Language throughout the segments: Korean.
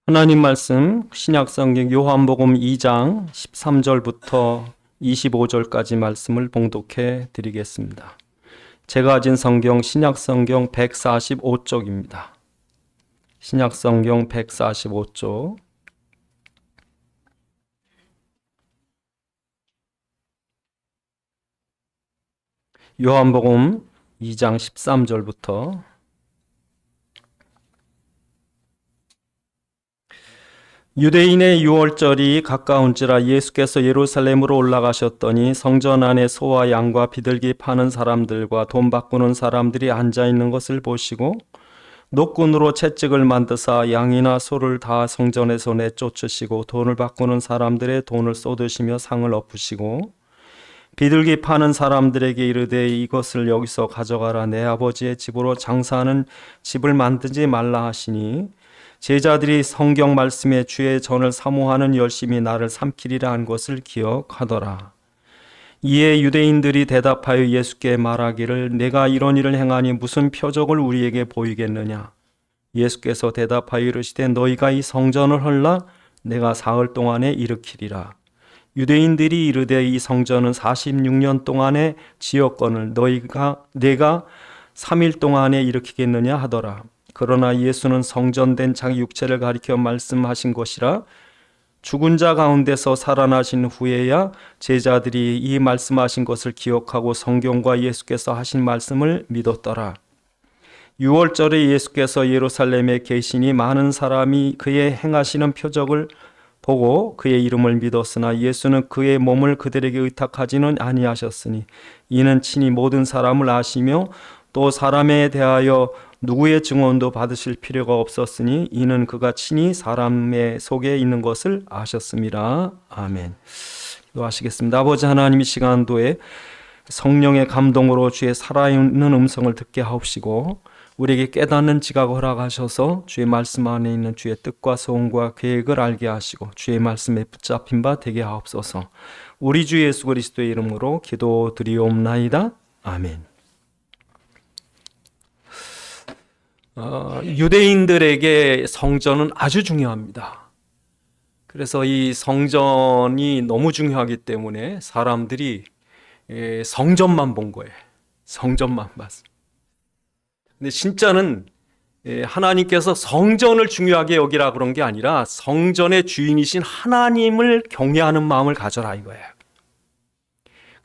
하나님 말씀 신약성경 요한복음 2장 13절부터 25절까지 말씀을 봉독해 드리겠습니다. 제가 가진 성경 신약성경 145쪽입니다. 신약성경 145쪽. 요한복음 2장 13절부터 유대인의 유월절이 가까운지라 예수께서 예루살렘으로 올라가셨더니 성전 안에 소와 양과 비둘기 파는 사람들과 돈 바꾸는 사람들이 앉아 있는 것을 보시고 노끈으로 채찍을 만드사 양이나 소를 다 성전에서 내쫓으시고 돈을 바꾸는 사람들의 돈을 쏟으시며 상을 엎으시고 비둘기 파는 사람들에게 이르되 이것을 여기서 가져가라. 내 아버지의 집으로 장사하는 집을 만들지 말라 하시니 제자들이 성경 말씀에 주의 전을 사모하는 열심히 나를 삼키리라 한 것을 기억하더라. 이에 유대인들이 대답하여 예수께 말하기를 내가 이런 일을 행하니 무슨 표적을 우리에게 보이겠느냐. 예수께서 대답하여 이르시되 너희가 이 성전을 헐라 내가 사흘 동안에 일으키리라. 유대인들이 이르되 이 성전은 46년 동안에 지었거늘 내가 3일 동안에 일으키겠느냐 하더라. 그러나 예수는 성전된 자기 육체를 가리켜 말씀하신 것이라. 죽은 자 가운데서 살아나신 후에야 제자들이 이 말씀하신 것을 기억하고 성경과 예수께서 하신 말씀을 믿었더라. 유월절에 예수께서 예루살렘에 계시니 많은 사람이 그의 행하시는 표적을 보고 그의 이름을 믿었으나 예수는 그의 몸을 그들에게 의탁하지는 아니하셨으니 이는 친히 모든 사람을 아시며 또 사람에 대하여 누구의 증언도 받으실 필요가 없었으니 이는 그가 친히 사람의 속에 있는 것을 아셨습니다. 아멘. 기도하시겠습니다. 아버지 하나님, 이 시간도에 성령의 감동으로 주의 살아있는 음성을 듣게 하옵시고 우리에게 깨닫는 지각을 허락하셔서 주의 말씀 안에 있는 주의 뜻과 소원과 계획을 알게 하시고 주의 말씀에 붙잡힌 바 되게 하옵소서. 우리 주 예수 그리스도의 이름으로 기도드리옵나이다. 아멘. 유대인들에게 성전은 아주 중요합니다. 그래서 이 성전이 너무 중요하기 때문에 사람들이 성전만 본 거예요. 성전만 봤어요. 근데 진짜는 하나님께서 성전을 중요하게 여기라 그런 게 아니라 성전의 주인이신 하나님을 경외하는 마음을 가져라 이거예요.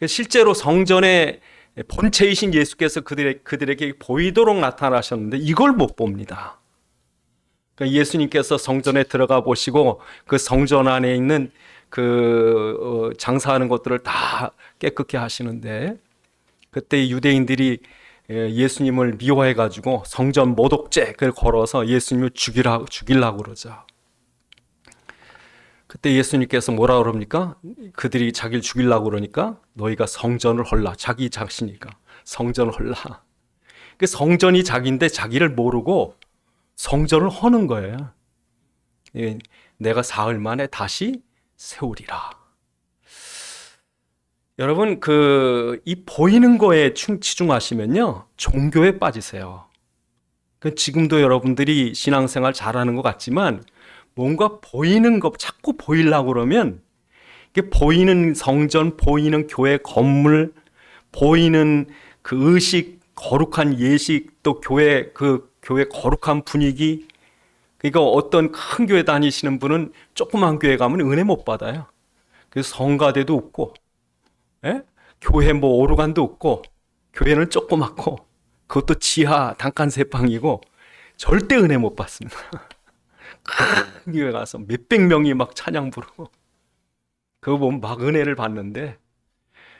실제로 성전의 본체이신 예수께서 그들에게 보이도록 나타나셨는데 이걸 못 봅니다. 그러니까 예수님께서 성전에 들어가 보시고 그 성전 안에 있는 그 장사하는 것들을 다 깨끗게 하시는데 그때 유대인들이 예수님을 미워해가지고 성전 모독죄를 걸어서 예수님을 죽이려고 그러죠. 그때 예수님께서 뭐라 그럽니까? 그들이 자기를 죽이려고 그러니까 너희가 성전을 헐라. 자기 자신이니까 성전을 헐라. 그 성전이 자기인데 자기를 모르고 성전을 허는 거예요. 내가 사흘 만에 다시 세우리라. 여러분 이 보이는 거에 치중하시면요 종교에 빠지세요. 지금도 여러분들이 신앙생활 잘하는 것 같지만 뭔가 보이는 거 자꾸 보이려고 그러면 이게 보이는 성전, 보이는 교회 건물, 보이는 그 의식, 거룩한 예식, 또 교회 거룩한 분위기. 그러니까 어떤 큰 교회 다니시는 분은 조그만 교회 가면 은혜 못 받아요. 그래서 성가대도 없고, 교회 뭐 오르간도 없고, 교회는 조그맣고, 그것도 지하 단칸 세 방이고 절대 은혜 못 받습니다. 큰 교회 가서 몇백 명이 막 찬양 부르고 그거 보면 막 은혜를 받는데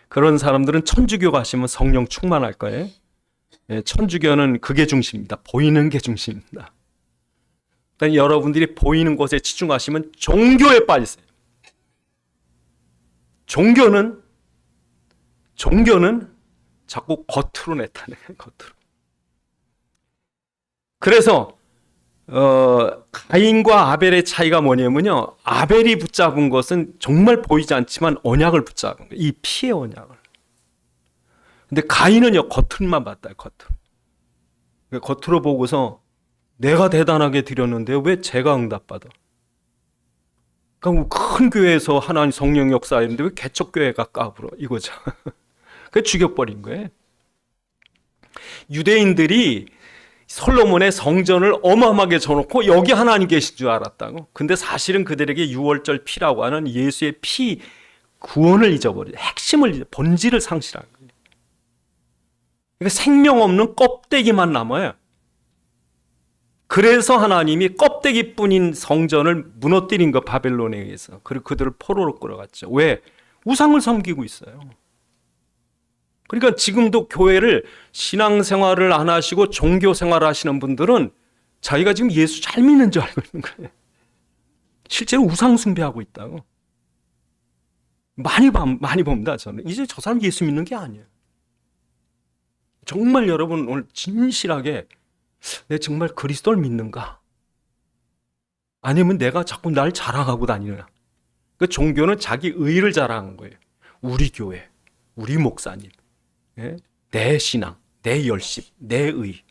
그런 사람들은 천주교 가시면 성령 충만할 거예요. 천주교는 그게 중심입니다. 보이는 게 중심입니다. 그러니까 여러분들이 보이는 것에 치중하시면 종교에 빠지세요. 종교는 자꾸 겉으로 나타내요. 겉으로. 그래서 가인과 아벨의 차이가 뭐냐면요. 아벨이 붙잡은 것은 정말 보이지 않지만 언약을 붙잡은 거예요. 이 피의 언약을. 근데 가인은요, 겉으로만 봤다, 겉으로 보고서 내가 대단하게 드렸는데 왜 제가 응답받아? 그러니까 큰 교회에서 하나님 성령 역사했는데 왜 개척교회가 까불어 이거죠. 그 죽여버린 거예요. 유대인들이 솔로몬의 성전을 어마어마하게 쳐놓고 여기 하나님 계신 줄 알았다고. 근데 사실은 그들에게 유월절 피라고 하는 예수의 피 구원을 잊어버려. 핵심을 본질을 상실한 거예요. 그러니까 생명 없는 껍데기만 남아요. 그래서 하나님이 껍데기뿐인 성전을 무너뜨린 거, 바벨론에 의해서. 그리고 그들을 포로로 끌어갔죠. 왜? 우상을 섬기고 있어요. 그러니까 지금도 교회를 신앙생활을 안 하시고 종교생활을 하시는 분들은 자기가 지금 예수 잘 믿는 줄 알고 있는 거예요. 실제로 우상 숭배하고 있다고. 많이 봅니다, 저는. 이제 저 사람 예수 믿는 게 아니에요. 정말 여러분 오늘 진실하게 내가 정말 그리스도를 믿는가? 아니면 내가 자꾸 날 자랑하고 다니나? 그 종교는 자기 의를 자랑하는 거예요. 우리 교회, 우리 목사님, 내 신앙, 내 열심, 내 의.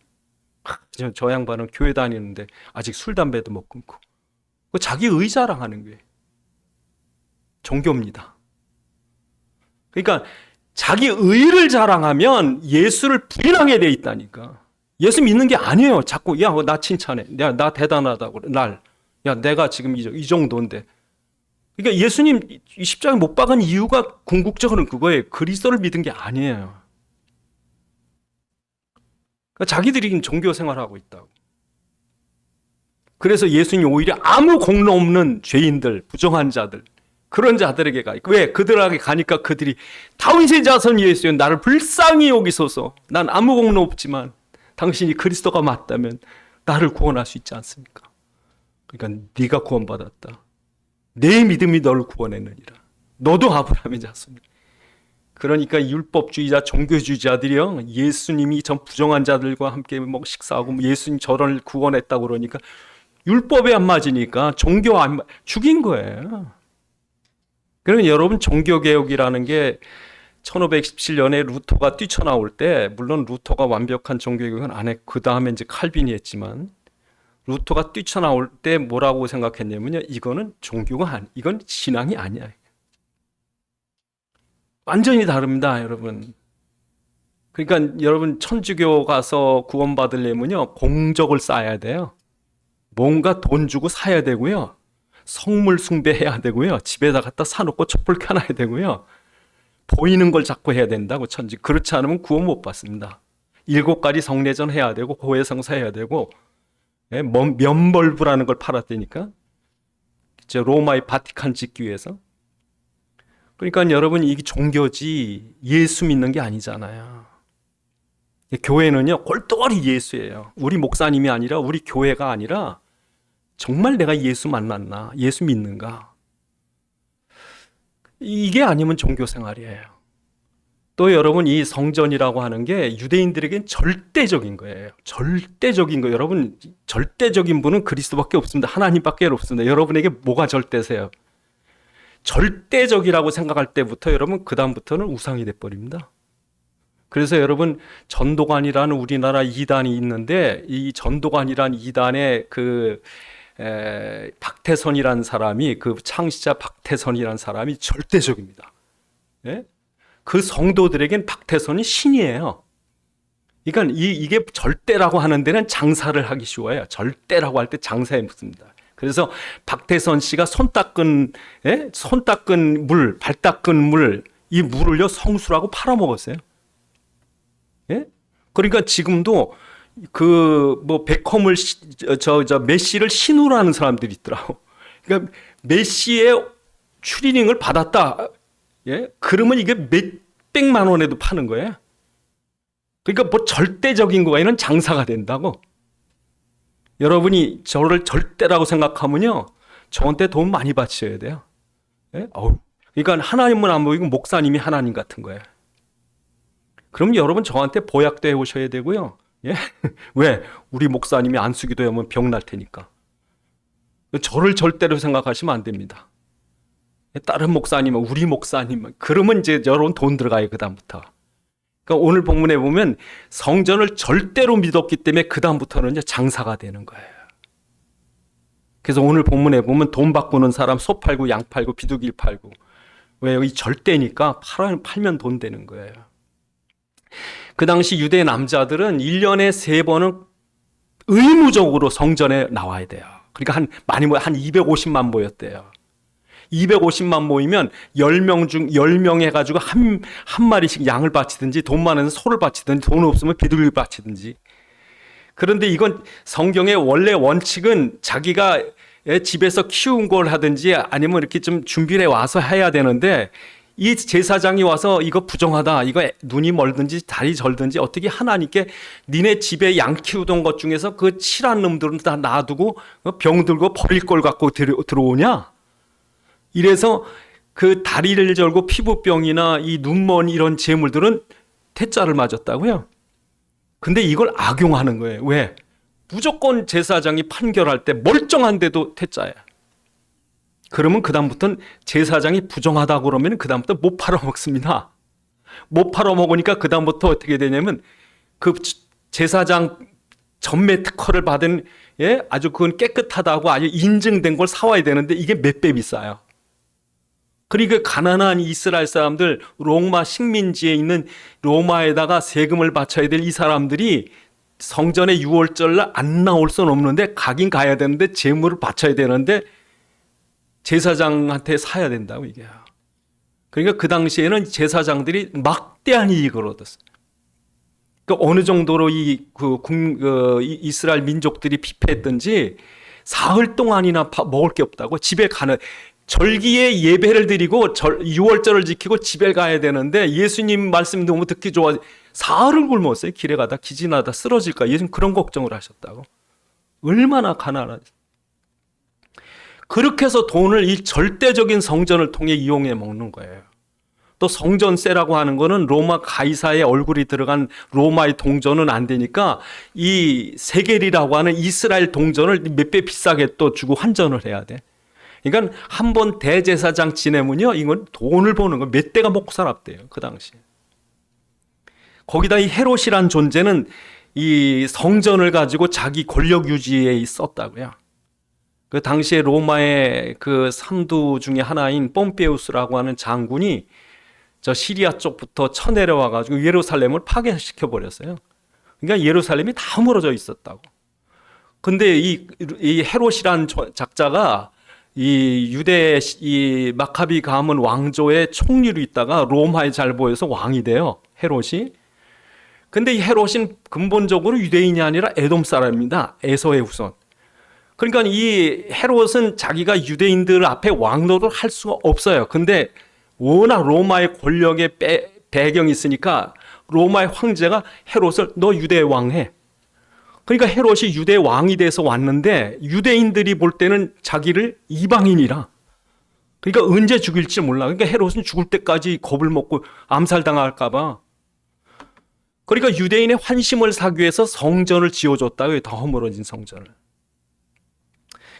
저 양반은 교회 다니는데 아직 술, 담배도 못 끊고. 자기 의 자랑하는 거예요. 종교입니다. 그러니까 자기 의를 자랑하면 예수를 부인하게 돼 있다니까. 예수 믿는 게 아니에요. 자꾸 야, 나 칭찬해. 야, 나 대단하다고 그래. 야, 내가 지금 이 정도인데. 그러니까 예수님 십자가에 못 박은 이유가 궁극적으로는 그거예요. 그리스도를 믿은 게 아니에요. 그러니까 자기들이 종교 생활하고 있다고. 그래서 예수님이 오히려 아무 공로 없는 죄인들, 부정한 자들, 그런 자들에게 가. 왜? 그들에게 가니까 그들이 다윗의 자손 예수여 나를 불쌍히 여기소서. 난 아무 공로 없지만 당신이 그리스도가 맞다면 나를 구원할 수 있지 않습니까? 그러니까 네가 구원받았다. 내 믿음이 너를 구원했느니라. 너도 아브라함의 자손이야. 그러니까 율법주의자, 종교주의자들이요, 예수님이 전 부정한 자들과 함께 식사하고 예수님 저를 구원했다고 그러니까 율법에 안 맞으니까 종교 안 죽인 거예요. 그러면 여러분 종교개혁이라는 게 1517년에 루터가 뛰쳐나올 때, 물론 루터가 완벽한 종교개혁은 안 했고 그 다음에 이제 칼빈이 했지만, 루터가 뛰쳐나올 때 뭐라고 생각했냐면요, 이거는 종교가 이건 신앙이 아니야. 완전히 다릅니다, 여러분. 그러니까 여러분 천주교 가서 구원받으려면요, 공적을 쌓아야 돼요. 뭔가 돈 주고 사야 되고요. 성물 숭배해야 되고요. 집에다 갖다 사놓고 촛불 켜놔야 되고요. 보이는 걸 자꾸 해야 된다고 천지. 그렇지 않으면 구원 못 받습니다. 7가지 성례전 해야 되고 고해성사 해야 되고 면벌부라는 걸 팔았다니까. 로마의 바티칸 짓기 위해서. 그러니까 여러분 이게 종교지 예수 믿는 게 아니잖아요. 교회는요 골똘히 예수예요. 우리 목사님이 아니라 우리 교회가 아니라 정말 내가 예수 만났나? 예수 믿는가? 이게 아니면 종교 생활이에요. 또 여러분 이 성전이라고 하는 게 유대인들에겐 절대적인 거예요. 절대적인 거. 여러분 절대적인 분은 그리스도밖에 없습니다. 하나님밖에 없습니다. 여러분에게 뭐가 절대세요? 절대적이라고 생각할 때부터 여러분 그 다음부터는 우상이 돼버립니다. 그래서 여러분 전도관이라는 우리나라 이단이 있는데 이 전도관이라는 이단의 박태선이라는 사람이 그 창시자 박태선이라는 사람이 절대적입니다. 예? 그 성도들에겐 박태선이 신이에요. 그러니까 이게 절대라고 하는 데는 장사를 하기 쉬워요. 절대라고 할 때 장사에 묻습니다. 그래서 박태선 씨가 손 닦은 물, 발 닦은 물, 이 물을요 성수라고 팔아먹었어요. 예? 그러니까 지금도 베컴을 메시를 신우라는 사람들이 있더라고. 그러니까 메시의 추리닝을 받았다. 예? 그러면 이게 몇백만 원에도 파는 거예요. 그러니까 뭐 절대적인 거가 아니라 장사가 된다고. 여러분이 저를 절대라고 생각하면요, 저한테 돈 많이 바치셔야 돼요. 예? 그러니까 하나님은 안 보이고 목사님이 하나님 같은 거예요. 그럼 여러분 저한테 보약도 해오셔야 되고요. 예? 왜? 우리 목사님이 안수기도 하면 병 날 테니까. 저를 절대로 생각하시면 안 됩니다. 다른 목사님은, 우리 목사님은, 그러면 이제 여러분 돈 들어가요, 그다음부터. 그러니까 오늘 본문에 보면 성전을 절대로 믿었기 때문에 그다음부터는 이제 장사가 되는 거예요. 그래서 오늘 본문에 보면 돈 바꾸는 사람 소 팔고 양 팔고 비둘기 팔고. 왜? 이 절대니까 팔면 돈 되는 거예요. 그 당시 유대 남자들은 1년에 3번은 의무적으로 성전에 나와야 돼요. 그러니까 많이 모여 한 250만 모였대요. 250만 모이면 10명 중 10명 해가지고 한 마리씩 양을 바치든지 돈 많으면 소를 바치든지 돈 없으면 비둘기 바치든지. 그런데 이건 성경의 원래 원칙은 자기가 집에서 키운 걸 하든지 아니면 이렇게 좀 준비를 해 와서 해야 되는데 이 제사장이 와서 이거 부정하다, 이거 눈이 멀든지 다리 절든지 어떻게 하나님께 니네 집에 양 키우던 것 중에서 그 칠한 놈들은 다 놔두고 병 들고 버릴 걸 갖고 들어오냐? 이래서 그 다리를 절고 피부병이나 이 눈먼 이런 재물들은 태자를 맞았다고요. 근데 이걸 악용하는 거예요. 왜? 무조건 제사장이 판결할 때 멀쩡한데도 태자예요. 그러면 그다음부터는 제사장이 부정하다 그러면 그다음부터 못 팔아먹습니다. 못 팔아먹으니까 그다음부터 어떻게 되냐면 그 제사장 전매 특허를 받은 아주 그건 깨끗하다고 아주 인증된 걸 사와야 되는데 이게 몇 배 비싸요. 그러니까 가난한 이스라엘 사람들 로마 식민지에 있는 로마에다가 세금을 바쳐야 될 이 사람들이 성전에 6월절날 안 나올 수는 없는데 가긴 가야 되는데 재물을 바쳐야 되는데 제사장한테 사야 된다고 이게. 그러니까 그 당시에는 제사장들이 막대한 이익을 얻었어요. 그러니까 어느 정도로 이스라엘 민족들이 피폐했던지 사흘 동안이나 먹을 게 없다고 집에 가는 절기에 예배를 드리고 6월절을 지키고 집에 가야 되는데 예수님 말씀 너무 듣기 좋아 사흘을 굶었어요. 길에 가다 기진하다 쓰러질까 예수님 그런 걱정을 하셨다고. 얼마나 가난하지. 그렇게 해서 돈을 이 절대적인 성전을 통해 이용해 먹는 거예요. 또 성전세라고 하는 거는 로마 가이사의 얼굴이 들어간 로마의 동전은 안 되니까 이 세겔이라고 하는 이스라엘 동전을 몇 배 비싸게 또 주고 환전을 해야 돼. 그러니까 한 번 대제사장 지내면요, 이건 돈을 버는 거 몇 대가 먹고 살았대요. 그 당시에. 거기다 이 헤롯이란 존재는 이 성전을 가지고 자기 권력 유지에 있었다고요. 그 당시에 로마의 그 삼두 중에 하나인 뽐페우스라고 하는 장군이 저 시리아 쪽부터 쳐내려와 가지고 예루살렘을 파괴시켜 버렸어요. 그러니까 예루살렘이 다 무너져 있었다고. 근데 이 헤롯이란 작자가 이 유대 이 마카비 가문 왕조의 총리로 있다가 로마에 잘 보여서 왕이 돼요. 헤롯이. 근데 이 헤롯은 근본적으로 유대인이 아니라 에돔 사람입니다. 에서의 후손. 그러니까 이 헤롯은 자기가 유대인들 앞에 왕노를 할 수가 없어요. 근데 워낙 로마의 권력의 배경이 있으니까 로마의 황제가 헤롯을 너 유대 왕해. 그러니까 헤롯이 유대 왕이 돼서 왔는데 유대인들이 볼 때는 자기를 이방인이라. 그러니까 언제 죽일지 몰라. 그러니까 헤롯은 죽을 때까지 겁을 먹고 암살당할까 봐. 그러니까 유대인의 환심을 사기 위해서 성전을 지어줬다고요. 더 허물어진 성전을.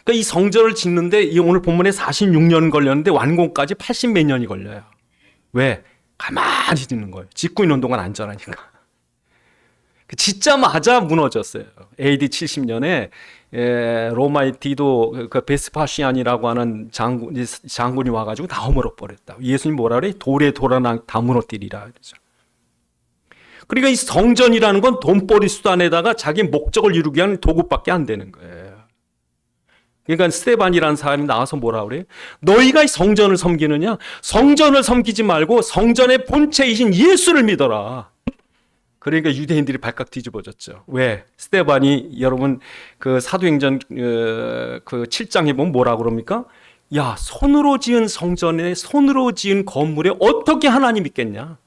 그러니까 이 성전을 짓는데 오늘 본문에 46년 걸렸는데 완공까지 80몇 년이 걸려요. 왜? 가만히 짓는 거예요. 짓고 있는 동안 안전하니까. 짓자마자 무너졌어요. AD 70년에 로마의 디도 그 베스파시안이라고 하는 장군이 와가지고 다 허물어 버렸다. 예수님 뭐라 그래? 돌에 다 무너뜨리라 그러죠. 그러니까 이 성전이라는 건 돈벌이 수단에다가 자기 목적을 이루기 위한 도구밖에 안 되는 거예요. 그러니까 스데반이라는 사람이 나와서 뭐라 그래요? 너희가 이 성전을 섬기느냐? 성전을 섬기지 말고 성전의 본체이신 예수를 믿어라. 그러니까 유대인들이 발칵 뒤집어졌죠. 왜? 스데반이 여러분 그 사도행전 그 7장에 보면 뭐라 그럽니까? 야, 손으로 지은 성전에 손으로 지은 건물에 어떻게 하나님 믿겠냐?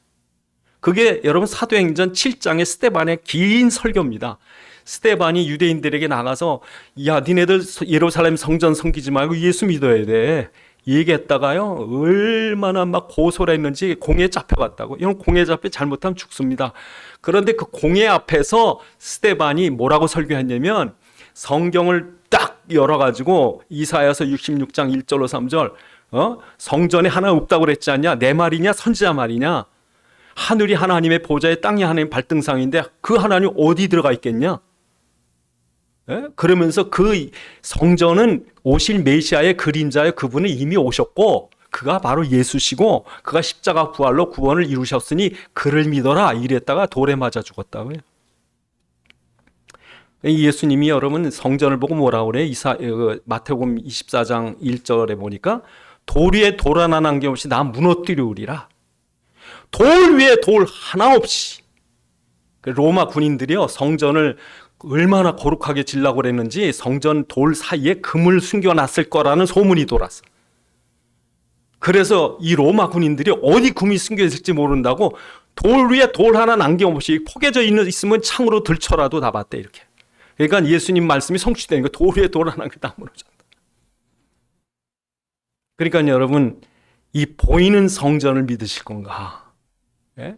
그게 여러분 사도행전 7장의 스데반의 긴 설교입니다. 스데반이 유대인들에게 나가서 야, 니네들 예루살렘 성전 섬기지 말고 예수 믿어야 돼. 얘기했다가요, 얼마나 막 고소를 했는지 공에 잡혀갔다고. 이런 공에 잡혀 잘못하면 죽습니다. 그런데 그 공에 앞에서 스데반이 뭐라고 설교했냐면 성경을 딱 열어가지고 이사야서 66장 1절로 3절 성전에 하나 없다고 그랬지 않냐? 내 말이냐? 선지자 말이냐? 하늘이 하나님의 보좌에 땅이 하나님의 발등상인데 그 하나님 어디 들어가 있겠냐? 예? 그러면서 그 성전은 오실 메시아의 그림자의 그분은 이미 오셨고 그가 바로 예수시고 그가 십자가 부활로 구원을 이루셨으니 그를 믿어라 이랬다가 돌에 맞아 죽었다고요. 예수님이 여러분 성전을 보고 뭐라고 그래요? 마태복음 24장 1절에 보니까 돌 위에 돌 하나 남김없이 나 무너뜨리우리라. 돌 위에 돌 하나 없이. 로마 군인들이요 성전을 얼마나 거룩하게 지으려고 그랬는지 성전 돌 사이에 금을 숨겨놨을 거라는 소문이 돌았어. 그래서 이 로마 군인들이 어디 금이 숨겨 있을지 모른다고 돌 위에 돌 하나 남김없이 포개져 있으면 창으로 들쳐라도 다 봤대 이렇게. 그러니까 예수님 말씀이 성취되는 거 돌 위에 돌 하나 다 무너졌다. 그러니까 여러분 이 보이는 성전을 믿으실 건가? 예?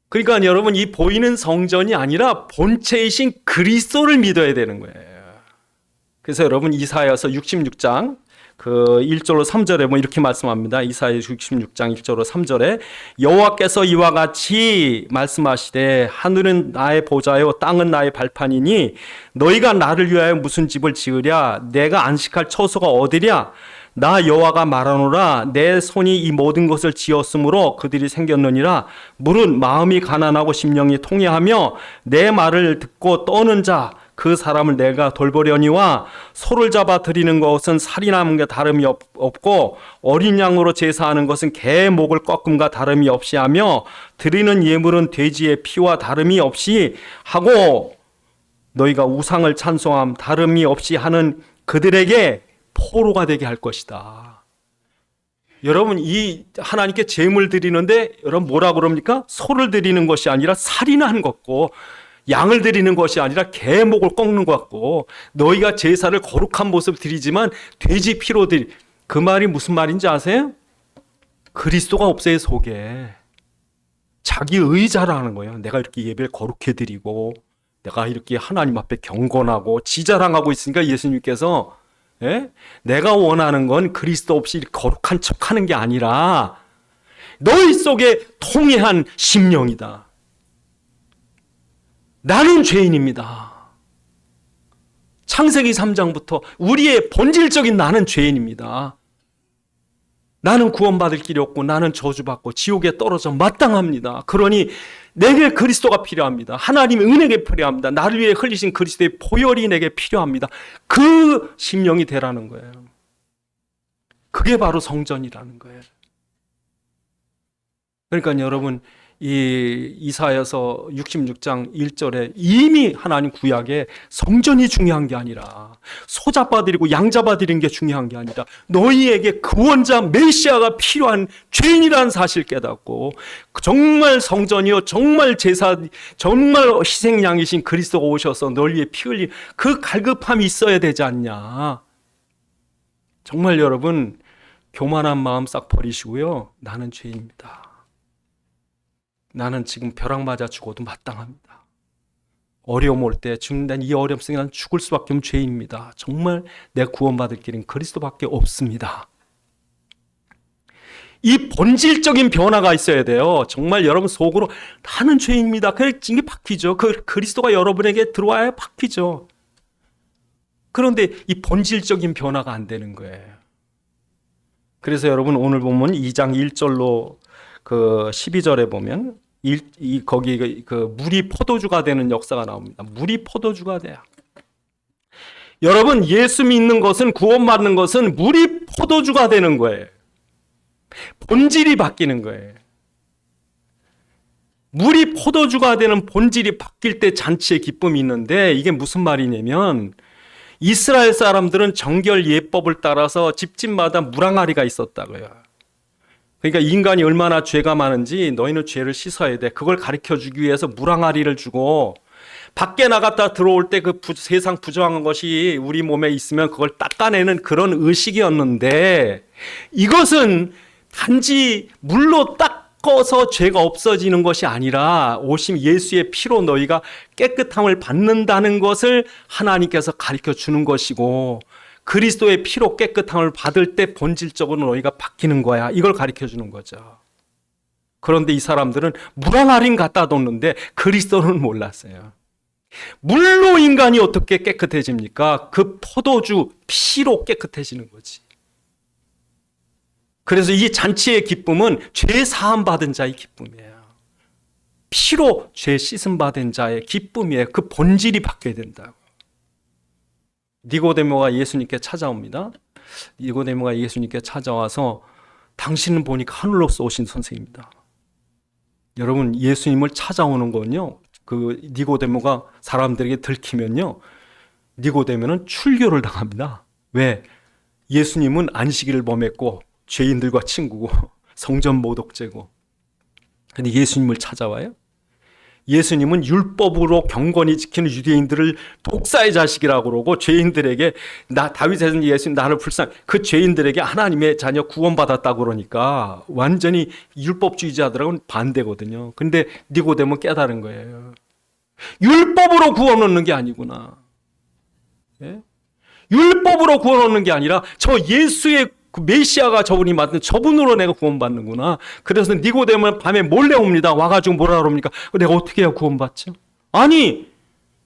그러니까 여러분 이 보이는 성전이 아니라 본체이신 그리스도를 믿어야 되는 거예요. 그래서 여러분 이사야서 66장 그 1절로 3절에 뭐 이렇게 말씀합니다. 이사야 66장 1절로 3절에 여호와께서 이와 같이 말씀하시되 하늘은 나의 보좌요 땅은 나의 발판이니 너희가 나를 위하여 무슨 집을 지으랴 내가 안식할 처소가 어디랴 나 여호와가 말하노라 내 손이 이 모든 것을 지었으므로 그들이 생겼느니라 무릇 마음이 가난하고 심령이 통회하며 내 말을 듣고 떠는 자 그 사람을 내가 돌보려니와 소를 잡아 드리는 것은 살인하는 게 다름이 없고 어린 양으로 제사하는 것은 개 목을 꺾음과 다름이 없이 하며 드리는 예물은 돼지의 피와 다름이 없이 하고 너희가 우상을 찬송함 다름이 없이 하는 그들에게 포로가 되게 할 것이다. 여러분 이 하나님께 제물 드리는데 여러분 뭐라 그럽니까? 소를 드리는 것이 아니라 살인하는 것고 양을 드리는 것이 아니라 개 목을 꺾는 것 같고 너희가 제사를 거룩한 모습 드리지만 돼지 피로 드리 그 말이 무슨 말인지 아세요? 그리스도가 없어요 속에. 자기 의자라는 거예요. 내가 이렇게 예배를 거룩해 드리고 내가 이렇게 하나님 앞에 경건하고 지자랑하고 있으니까 예수님께서 예? 내가 원하는 건 그리스도 없이 이렇게 거룩한 척하는 게 아니라 너희 속에 통회한 심령이다. 나는 죄인입니다. 창세기 3장부터 우리의 본질적인 나는 죄인입니다. 나는 구원받을 길이 없고 나는 저주받고 지옥에 떨어져 마땅합니다. 그러니 내게 그리스도가 필요합니다. 하나님의 은혜가 필요합니다. 나를 위해 흘리신 그리스도의 보혈이 내게 필요합니다. 그 심령이 되라는 거예요. 그게 바로 성전이라는 거예요. 그러니까 여러분 이 이사야서 66장 1절에 이미 하나님 구약에 성전이 중요한 게 아니라 소 잡아드리고 양 잡아드리는 게 중요한 게 아니라 너희에게 구원자 메시아가 필요한 죄인이라는 사실 깨닫고 정말 성전이요 정말 제사 정말 희생양이신 그리스도가 오셔서 널 위해 피 흘린 그 갈급함이 있어야 되지 않냐. 정말 여러분 교만한 마음 싹 버리시고요. 나는 죄인입니다. 나는 지금 벼락 맞아 죽어도 마땅합니다. 어려움 올 때 죽는다는 이 어려움 속에 난 죽을 수밖에 없는 죄인입니다. 정말 내 구원받을 길은 그리스도밖에 없습니다. 이 본질적인 변화가 있어야 돼요. 정말 여러분 속으로 나는 죄인입니다. 이게 바뀌죠. 그리스도가 여러분에게 들어와야 바뀌죠. 그런데 이 본질적인 변화가 안 되는 거예요. 그래서 여러분 오늘 보면 2장 1절로 그 12절에 보면 거기 그 물이 포도주가 되는 역사가 나옵니다. 물이 포도주가 돼요. 여러분 예수 믿는 것은 구원받는 것은 물이 포도주가 되는 거예요. 본질이 바뀌는 거예요. 물이 포도주가 되는 본질이 바뀔 때 잔치의 기쁨이 있는데 이게 무슨 말이냐면 이스라엘 사람들은 정결 예법을 따라서 집집마다 물항아리가 있었다고요. 그러니까 인간이 얼마나 죄가 많은지 너희는 죄를 씻어야 돼. 그걸 가르쳐주기 위해서 물항아리를 주고 밖에 나갔다 들어올 때 그 세상 부정한 것이 우리 몸에 있으면 그걸 닦아내는 그런 의식이었는데 이것은 단지 물로 닦아서 죄가 없어지는 것이 아니라 오심 예수의 피로 너희가 깨끗함을 받는다는 것을 하나님께서 가르쳐주는 것이고 그리스도의 피로 깨끗함을 받을 때 본질적으로 너희가 바뀌는 거야. 이걸 가르쳐 주는 거죠. 그런데 이 사람들은 물항아리는 갖다 뒀는데 그리스도는 몰랐어요. 물로 인간이 어떻게 깨끗해집니까? 그 포도주 피로 깨끗해지는 거지. 그래서 이 잔치의 기쁨은 죄 사함 받은 자의 기쁨이에요. 피로 죄 씻음 받은 자의 기쁨이에요. 그 본질이 바뀌어야 된다고. 니고데모가 예수님께 찾아옵니다. 니고데모가 예수님께 찾아와서 당신은 보니까 하늘로서 오신 선생입니다. 여러분, 예수님을 찾아오는 건요, 그 니고데모가 사람들에게 들키면요, 니고데모는 출교를 당합니다. 왜? 예수님은 안식일을 범했고 죄인들과 친구고 성전 모독죄고. 근데 예수님을 찾아와요? 예수님은 율법으로 경건히 지키는 유대인들을 독사의 자식이라고 그러고, 죄인들에게 다윗의 예수님 나를 그 죄인들에게 하나님의 자녀 구원받았다고 그러니까 완전히 율법주의자들하고는 반대거든요. 근데 니고데모 깨달은 거예요. 율법으로 구원 얻는 게 아니구나. 예? 율법으로 구원 얻는 게 아니라 저 예수의 그 메시아가 저분이 맞는 저분으로 내가 구원받는구나. 그래서 니고데모는 밤에 몰래 옵니다. 와가지고 뭐라 그럽니까? 내가 어떻게 해야 구원받죠? 아니,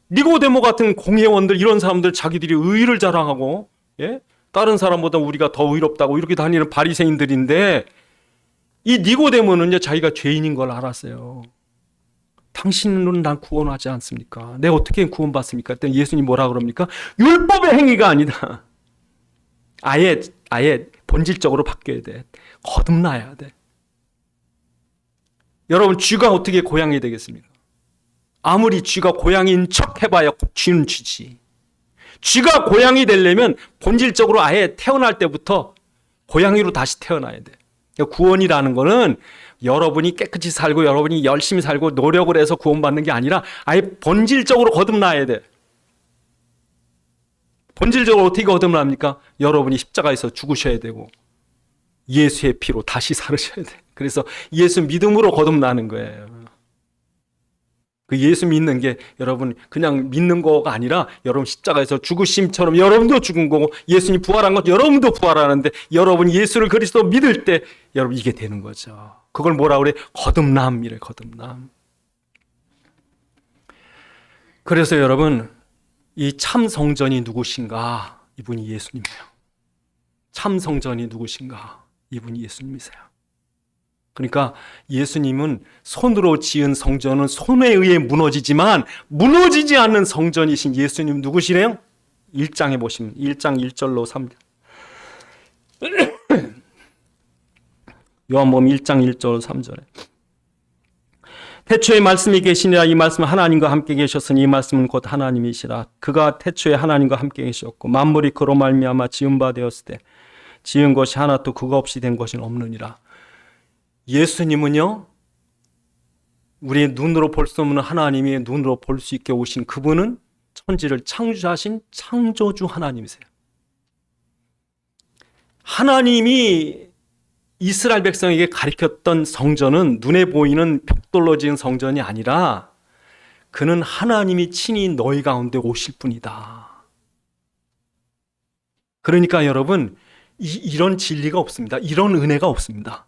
니고데모 같은 공회원들, 이런 사람들 자기들이 의의를 자랑하고, 예? 다른 사람보다 우리가 더 의롭다고 이렇게 다니는 바리새인들인데, 이 니고데모는요, 자기가 죄인인 걸 알았어요. 당신은 난 구원하지 않습니까? 내가 어떻게 구원받습니까? 그때 예수님 뭐라 그럽니까? 율법의 행위가 아니다. 아예 본질적으로 바뀌어야 돼. 거듭나야 돼. 여러분, 쥐가 어떻게 고양이 되겠습니까? 아무리 쥐가 고양이인 척 해봐야 쥐는 쥐지. 쥐가 고양이 되려면 본질적으로 아예 태어날 때부터 고양이로 다시 태어나야 돼. 구원이라는 거는 여러분이 깨끗이 살고 여러분이 열심히 살고 노력을 해서 구원받는 게 아니라 아예 본질적으로 거듭나야 돼. 본질적으로 어떻게 거듭납니까? 여러분이 십자가에서 죽으셔야 되고 예수의 피로 다시 살으셔야 돼. 그래서 예수 믿음으로 거듭나는 거예요. 그 예수 믿는 게 여러분 그냥 믿는 거가 아니라 여러분 십자가에서 죽으심처럼 여러분도 죽은 거고, 예수님 부활한 것 여러분도 부활하는데, 여러분이 예수를 그리스도 믿을 때 여러분 이게 되는 거죠. 그걸 뭐라 그래? 거듭남이래. 거듭남. 그래서 여러분, 이 참 성전이 누구신가? 이분이 예수님이에요. 참 성전이 누구신가? 이분이 예수님이세요. 그러니까 예수님은 손으로 지은 성전은 손에 의해 무너지지만 무너지지 않는 성전이신 예수님 누구시래요? 1장에 보시면 1장 1절로 3절. 요한복음 1장 1절 3절에 태초에 말씀이 계시니라. 이 말씀은 하나님과 함께 계셨으니 이 말씀은 곧 하나님이시라. 그가 태초에 하나님과 함께 계셨고 만물이 그로 말미암아 지은 바 되었을 때 지은 것이 하나도 그가 없이 된 것은 없느니라. 예수님은요, 우리의 눈으로 볼 수 없는 하나님이 눈으로 볼 수 있게 오신 그분은 천지를 창조하신 창조주 하나님이세요. 하나님이 이스라엘 백성에게 가르쳤던 성전은 눈에 보이는 벽돌로 지은 성전이 아니라 그는 하나님이 친히 너희 가운데 오실 분이다. 그러니까 여러분, 이런 진리가 없습니다. 이런 은혜가 없습니다.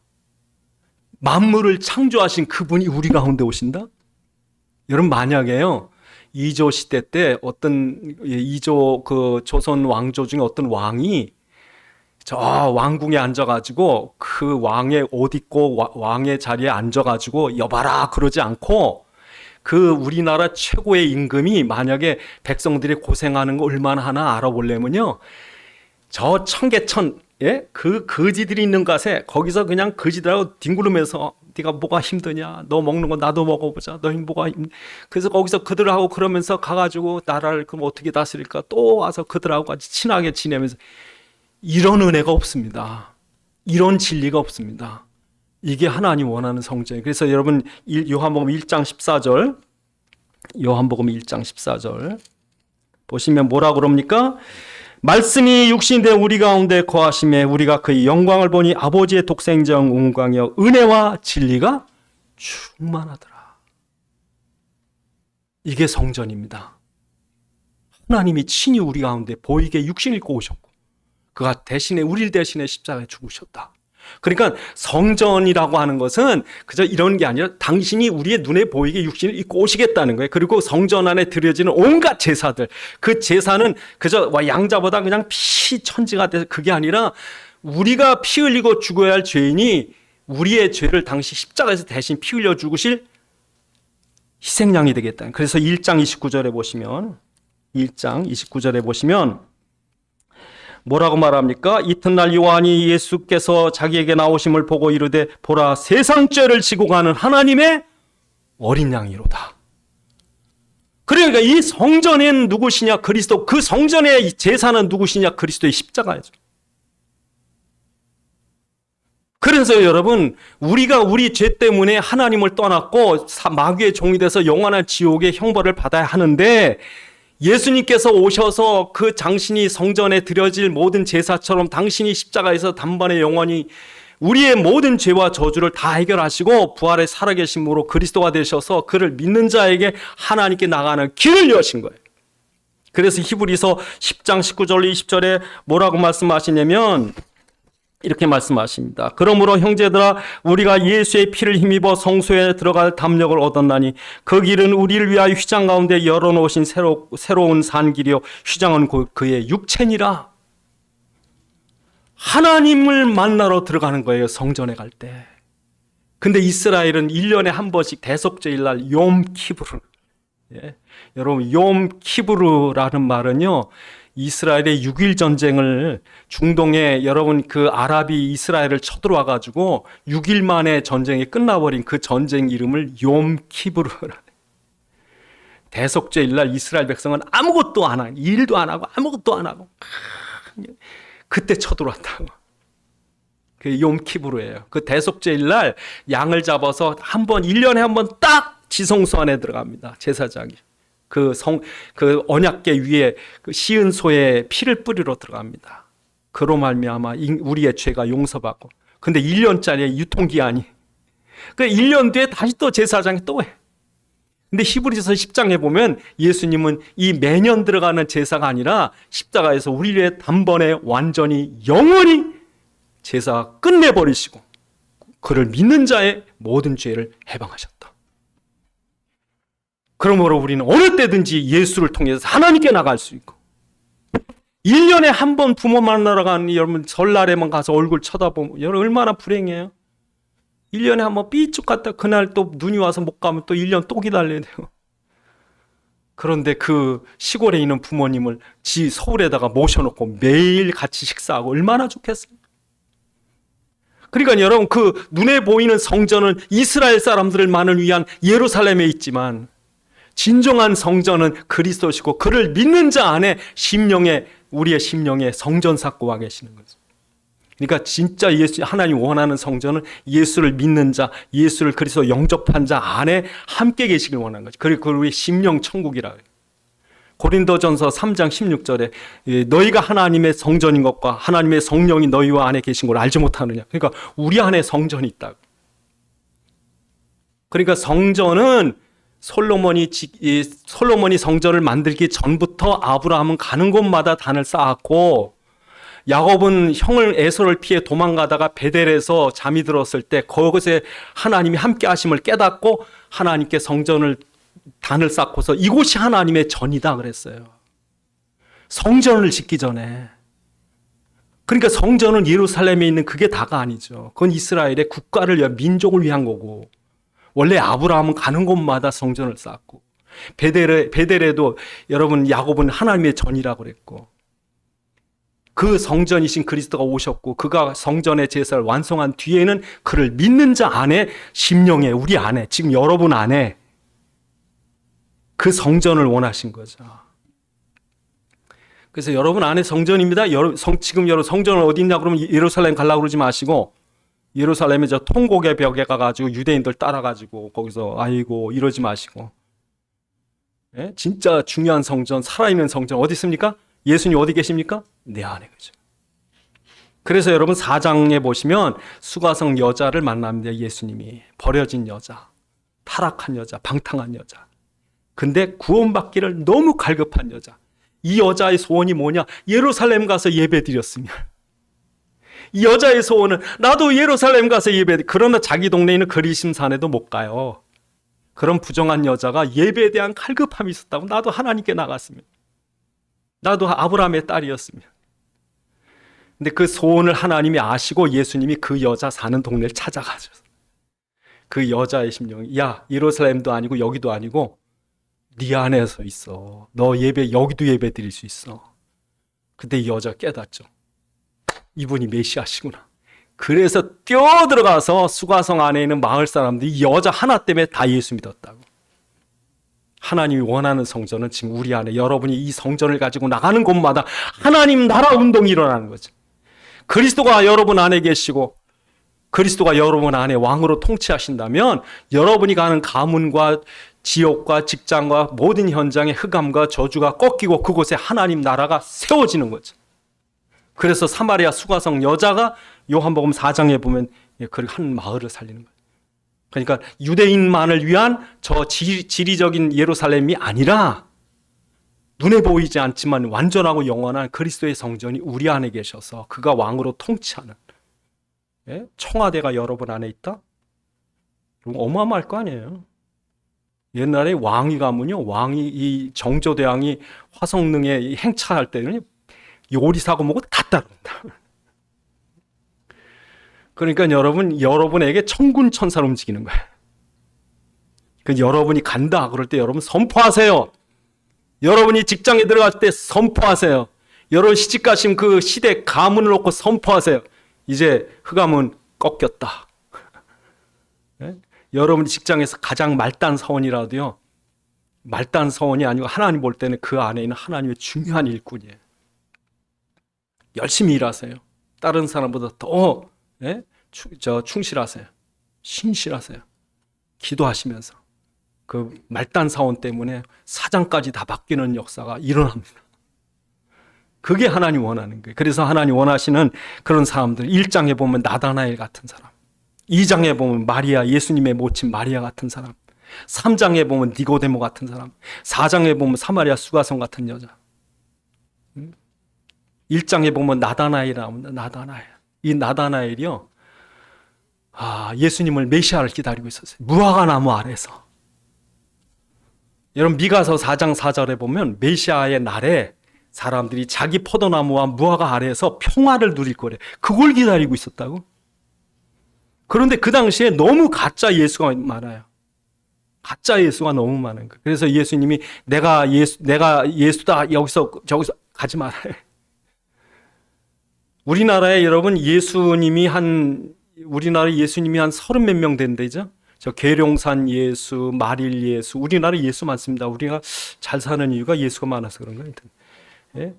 만물을 창조하신 그분이 우리 가운데 오신다? 여러분, 만약에요, 이조 시대 때 어떤 이조 그 조선 왕조 중에 어떤 왕이 저 왕궁에 앉아가지고 그 왕의 옷 입고 왕의 자리에 앉아가지고 여봐라 그러지 않고, 그 우리나라 최고의 임금이 만약에 백성들이 고생하는 거 얼마나 하나 알아보려면요, 저 청계천, 예? 그 거지들이 있는 곳에 거기서 그냥 거지들하고 뒹구르면서 네가 뭐가 힘드냐, 너 먹는 거 나도 먹어보자, 너 뭐가 그래서 거기서 그들하고 그러면서 가가지고 나라를 그럼 어떻게 다스릴까, 또 와서 그들하고 같이 친하게 지내면서. 이런 은혜가 없습니다. 이런 진리가 없습니다. 이게 하나님 원하는 성전이에요. 그래서 여러분 요한복음 1장 14절, 요한복음 1장 14절 보시면 뭐라 그럽니까? 말씀이 육신된 우리 가운데 거하심에 우리가 그의 영광을 보니 아버지의 독생자의 영광이여 은혜와 진리가 충만하더라. 이게 성전입니다. 하나님이 친히 우리 가운데 보이게 육신 입고 오셨고 그가 대신에 우리를 대신해 십자가에 죽으셨다. 그러니까 성전이라고 하는 것은 그저 이런 게 아니라 당신이 우리의 눈에 보이게 육신을 입고 오시겠다는 거예요. 그리고 성전 안에 드려지는 온갖 제사들, 그 제사는 그저 양자보다 그냥 피천지가 돼서 그게 아니라 우리가 피 흘리고 죽어야 할 죄인이 우리의 죄를 당시 십자가에서 대신 피 흘려 죽으실 희생양이 되겠다. 그래서 1장 29절에 보시면 1장 29절에 보시면 뭐라고 말합니까? 이튿날 요한이 예수께서 자기에게 나오심을 보고 이르되 보라 세상 죄를 지고 가는 하나님의 어린 양이로다. 그러니까 이 성전엔 누구시냐? 그리스도. 그 성전의 제사는 누구시냐? 그리스도의 십자가죠. 그래서 여러분, 우리가 우리 죄 때문에 하나님을 떠났고 마귀의 종이 돼서 영원한 지옥의 형벌을 받아야 하는데, 예수님께서 오셔서 그 당신이 성전에 드려질 모든 제사처럼 당신이 십자가에서 단번에 영원히 우리의 모든 죄와 저주를 다 해결하시고 부활의 살아계심으로 그리스도가 되셔서 그를 믿는 자에게 하나님께 나가는 길을 여신 거예요. 그래서 히브리서 10장 19절 20절에 뭐라고 말씀하시냐면 이렇게 말씀하십니다. 그러므로 형제들아 우리가 예수의 피를 힘입어 성소에 들어갈 담력을 얻었나니 그 길은 우리를 위하여 휘장 가운데 열어놓으신 새로운 산 길이요 휘장은 그의 육체니라. 하나님을 만나러 들어가는 거예요, 성전에 갈 때. 근데 이스라엘은 1년에 한 번씩 대속죄일날 욤키브르. 여러분 욤키브르라는 말은요, 이스라엘의 6.1 전쟁을 중동에 여러분 그 아랍이 이스라엘을 쳐들어와 가지고 6일 만에 전쟁이 끝나버린 그 전쟁 이름을 욤키브르라. 대속죄일날 이스라엘 백성은 아무것도 안 하고 일도 안 하고 아무것도 안 하고 그때 쳐들어왔다고. 그 욤키브르예요. 그 대속죄일날 양을 잡아서 1년에 한 번 딱 지성소 안에 들어갑니다. 제사장이. 그 언약궤 위에 그 시은 소의 피를 뿌리러 들어갑니다. 그로 말미암아 우리의 죄가 용서받고. 근데 1년짜리 유통기한이. 그 1년 뒤에 다시 또 제사장이 또 해. 근데 히브리서 10장에 보면 예수님은 이 매년 들어가는 제사가 아니라 십자가에서 우리의 단번에 완전히 영원히 제사 끝내버리시고 그를 믿는 자의 모든 죄를 해방하셨다. 그러므로 우리는 어느 때든지 예수를 통해서 하나님께 나갈 수 있고, 1년에 한 번 부모 만나러 가는 여러분 설날에만 가서 얼굴 쳐다보면 여러분 얼마나 불행해요. 1년에 한 번 삐쭉 갔다 그날 또 눈이 와서 못 가면 또 1년 또 기다려야 돼요. 그런데 그 시골에 있는 부모님을 서울에다가 모셔놓고 매일 같이 식사하고 얼마나 좋겠어요. 그러니까 여러분 그 눈에 보이는 성전은 이스라엘 사람들만을 위한 예루살렘에 있지만 진정한 성전은 그리스도시고 그를 믿는 자 안에 우리의 심령에 성전 쌓고 와 계시는 거죠. 그러니까 진짜 하나님 원하는 성전은 예수를 믿는 자, 예수를 그리스도 영접한 자 안에 함께 계시길 원하는 거죠. 그리고 우리의 심령 천국이라고 해요. 고린도전서 3장 16절에 너희가 하나님의 성전인 것과 하나님의 성령이 너희와 안에 계신 걸 알지 못하느냐. 그러니까 우리 안에 성전이 있다고. 그러니까 성전은 솔로몬이 성전을 만들기 전부터 아브라함은 가는 곳마다 단을 쌓았고, 야곱은 형을 에서를 피해 도망가다가 베델에서 잠이 들었을 때 그곳에 하나님이 함께 하심을 깨닫고 하나님께 단을 쌓고서 이곳이 하나님의 전이다 그랬어요. 성전을 짓기 전에. 그러니까 성전은 예루살렘에 있는 그게 다가 아니죠. 그건 이스라엘의 국가를 위한 민족을 위한 거고, 원래 아브라함은 가는 곳마다 성전을 쌓았고, 베델에도 여러분 야곱은 하나님의 전이라고 그랬고, 그 성전이신 그리스도가 오셨고 그가 성전의 제사를 완성한 뒤에는 그를 믿는 자 안에, 심령에, 우리 안에, 지금 여러분 안에 그 성전을 원하신 거죠. 그래서 여러분 안에 성전입니다. 지금 여러분 성전은 어디 있냐 그러면 예루살렘 가려고 그러지 마시고, 예루살렘에 저 통곡의 벽에 가가지고 유대인들 따라가지고 거기서 아이고 이러지 마시고, 예? 진짜 중요한 성전, 살아있는 성전 어디 있습니까? 예수님 어디 계십니까? 내 안에 계죠. 그래서 여러분 4장에 보시면 수가성 여자를 만납니다. 예수님이 버려진 여자, 타락한 여자, 방탕한 여자. 근데 구원받기를 너무 갈급한 여자. 이 여자의 소원이 뭐냐? 예루살렘 가서 예배 드렸으면, 이 여자의 소원은 나도 예루살렘 가서 예배. 그러나 자기 동네에 있는 그리심산에도 못 가요. 그런 부정한 여자가 예배에 대한 갈급함이 있었다고. 나도 하나님께 나갔으면, 나도 아브라함의 딸이었으면. 근데 그 소원을 하나님이 아시고 예수님이 그 여자 사는 동네를 찾아가셔서 그 여자의 심령이, 야, 예루살렘도 아니고 여기도 아니고 네 안에서 있어. 너 예배, 여기도 예배 드릴 수 있어. 그때 이 여자가 깨닫죠. 이분이 메시아시구나. 그래서 뛰어들어가서 수가성 안에 있는 마을 사람들이 이 여자 하나 때문에 다 예수 믿었다고. 하나님이 원하는 성전은 지금 우리 안에, 여러분이 이 성전을 가지고 나가는 곳마다 하나님 나라 운동이 일어나는 거죠. 그리스도가 여러분 안에 계시고 그리스도가 여러분 안에 왕으로 통치하신다면 여러분이 가는 가문과 지역과 직장과 모든 현장의 흑암과 저주가 꺾이고 그곳에 하나님 나라가 세워지는 거죠. 그래서 사마리아 수가성 여자가 요한복음 4장에 보면 그 한 마을을 살리는 거예요. 그러니까 유대인만을 위한 저 지리적인 예루살렘이 아니라 눈에 보이지 않지만 완전하고 영원한 그리스도의 성전이 우리 안에 계셔서 그가 왕으로 통치하는, 청와대가 여러분 안에 있다? 어마어마할 거 아니에요. 옛날에 왕위 가면요, 왕이, 이 정조대왕이 화성릉에 행차할 때는 요리사고 뭐고 다 따른다. 그러니까 여러분에게 천군 천사로 움직이는 거예요. 그 여러분이 간다 그럴 때 여러분 선포하세요. 여러분이 직장에 들어갈 때 선포하세요. 여러분 시집 가신 그 시대 가문을 놓고 선포하세요. 이제 흑암은 꺾였다. 여러분이 직장에서 가장 말단 사원이라도요, 말단 사원이 아니고 하나님 볼 때는 그 안에 있는 하나님의 중요한 일꾼이에요. 열심히 일하세요. 다른 사람보다 더 충실하세요. 신실하세요. 기도하시면서 그 말단 사원 때문에 사장까지 다 바뀌는 역사가 일어납니다. 그게 하나님 원하는 거예요. 그래서 하나님 원하시는 그런 사람들, 1장에 보면 나다나엘 같은 사람, 2장에 보면 마리아, 예수님의 모친 마리아 같은 사람, 3장에 보면 니고데모 같은 사람, 4장에 보면 사마리아 수가성 같은 여자, 1장에 보면 나다나엘 나옵니다. 나다나엘. 이 나다나엘이요, 예수님을 메시아를 기다리고 있었어요. 무화과 나무 아래서. 여러분 미가서 4장 4절에 보면 메시아의 날에 사람들이 자기 포도나무와 무화과 아래에서 평화를 누릴 거래. 그걸 기다리고 있었다고. 그런데 그 당시에 너무 가짜 예수가 많아요. 가짜 예수가 너무 많은 거예요. 그래서 예수님이 내가 예수다 여기서 저기서 가지 말아요. 우리나라에 여러분 예수님이 한 30몇 명 된대죠. 저 계룡산 예수, 마릴 예수, 우리나라 예수 많습니다. 우리가 잘 사는 이유가 예수가 많아서 그런 거예요.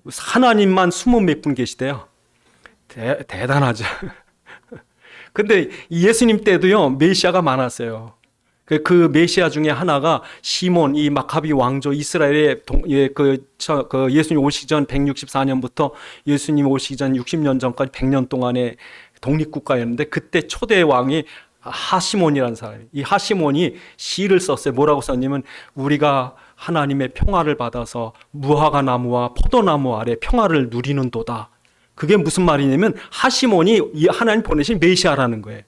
하나님만 20몇 분 계시대요. 대단하죠. 근데 예수님 때도요, 메시아가 많았어요. 그 메시아 중에 하나가 시몬, 이 마카비 왕조, 이스라엘의 예수님 오시기 전 164년부터 예수님 오시기 전 60년 전까지 100년 동안의 독립국가였는데, 그때 초대 왕이 하시몬이라는 사람이에요. 이 하시몬이 시를 썼어요. 뭐라고 썼냐면, 우리가 하나님의 평화를 받아서 무화과 나무와 포도나무 아래 평화를 누리는 도다. 그게 무슨 말이냐면 하시몬이 하나님 보내신 메시아라는 거예요.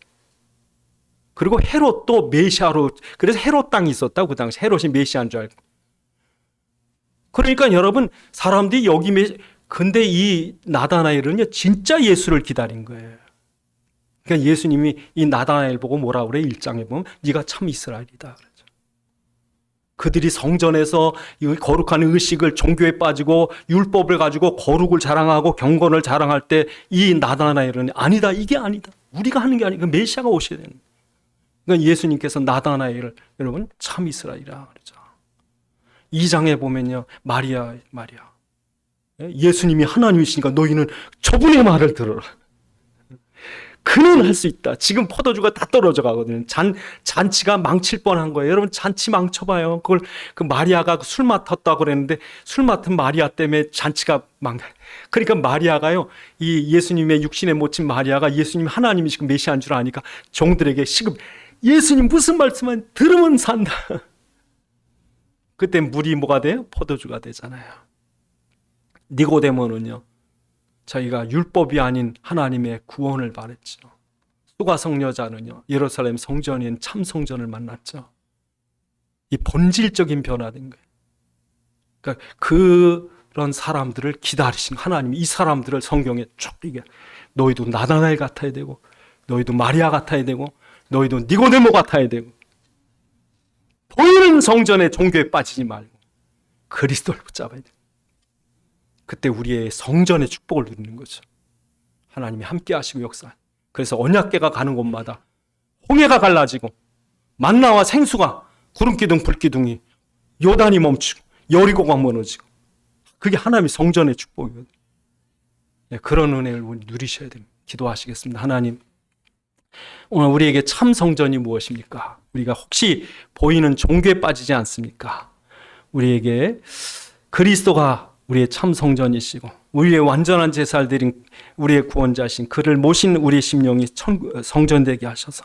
그리고 헤롯도 메시아로, 그래서 헤롯 땅이 있었다고. 그 당시 헤롯이 메시아인 줄 알고. 그러니까 여러분, 사람들이 근데 이 나다나엘은요 진짜 예수를 기다린 거예요. 그러니까 예수님이 이 나다나엘 보고 뭐라 그래? 1장에 보면 네가 참 이스라엘이다 그러죠. 그들이 성전에서 이 거룩한 의식을, 종교에 빠지고 율법을 가지고 거룩을 자랑하고 경건을 자랑할 때 이 나다나엘은 아니다, 이게 아니다, 우리가 하는 게 아니고 메시아가 오셔야 되는 거예요. 그러니까 예수님께서 나다나엘을 여러분 참 이스라엘이라 그러죠. 2장에 보면요, 마리아 예수님이 하나님이시니까 너희는 저분의 말을 들어라. 그는 할 수 있다. 지금 포도주가 다 떨어져 가거든요. 잔치가 망칠 뻔한 거예요. 여러분 잔치 망쳐봐요. 그걸 그 마리아가 술 맡았다고 그랬는데 술 맡은 마리아 때문에 잔치가 그러니까 마리아가요, 이 예수님의 육신에 모친 마리아가 예수님 하나님이시고 메시아인 줄 아니까 종들에게 시급, 예수님 무슨 말씀만 들으면 산다. 그때 물이 뭐가 돼요? 포도주가 되잖아요. 니고데모는요, 저희가 율법이 아닌 하나님의 구원을 바랬죠. 수가성녀자는요, 예루살렘 성전인 참 성전을 만났죠. 이 본질적인 변화된 거예요. 그러니까 그런 사람들을 기다리신 하나님이 이 사람들을 성경에 쭉 이게 너희도 나다나엘 같아야 되고, 너희도 마리아 같아야 되고, 너희도 니고데모 같아야 되고, 보이는 성전의 종교에 빠지지 말고 그리스도를 붙잡아야 돼. 그때 우리의 성전의 축복을 누리는 거죠. 하나님이 함께 하시고 역사. 그래서 언약궤가 가는 곳마다 홍해가 갈라지고 만나와 생수가 구름기둥 불기둥이 요단이 멈추고 여리고가 무너지고, 그게 하나님의 성전의 축복이거든요. 네, 그런 은혜를 누리셔야 됩니다. 기도하시겠습니다. 하나님, 오늘 우리에게 참 성전이 무엇입니까? 우리가 혹시 보이는 종교에 빠지지 않습니까? 우리에게 그리스도가 우리의 참 성전이시고 우리의 완전한 제사를 드린 우리의 구원자신 그를 모신 우리의 심령이 성전되게 하셔서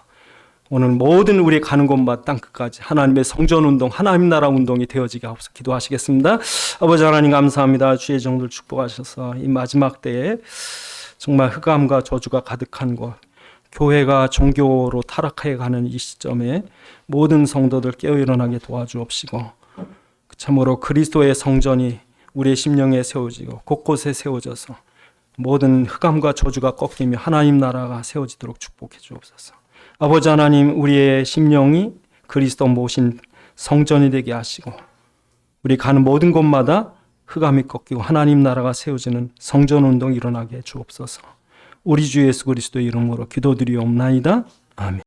오늘 모든 우리 가는 곳마다 땅끝까지 하나님의 성전운동, 하나님 나라 운동이 되어지게 하옵소서. 기도하시겠습니다. 아버지 하나님 감사합니다. 주의 종들 축복하셔서 이 마지막 때에 정말 흑암과 저주가 가득한 곳, 교회가 종교로 타락해 가는 이 시점에 모든 성도들 깨어 일어나게 도와주옵시고, 참으로 그리스도의 성전이 우리의 심령에 세워지고 곳곳에 세워져서 모든 흑암과 저주가 꺾이며 하나님 나라가 세워지도록 축복해 주옵소서. 아버지 하나님, 우리의 심령이 그리스도 모신 성전이 되게 하시고 우리 가는 모든 곳마다 흑암이 꺾이고 하나님 나라가 세워지는 성전운동이 일어나게 해 주옵소서. 우리 주 예수 그리스도의 이름으로 기도드리옵나이다. 아멘.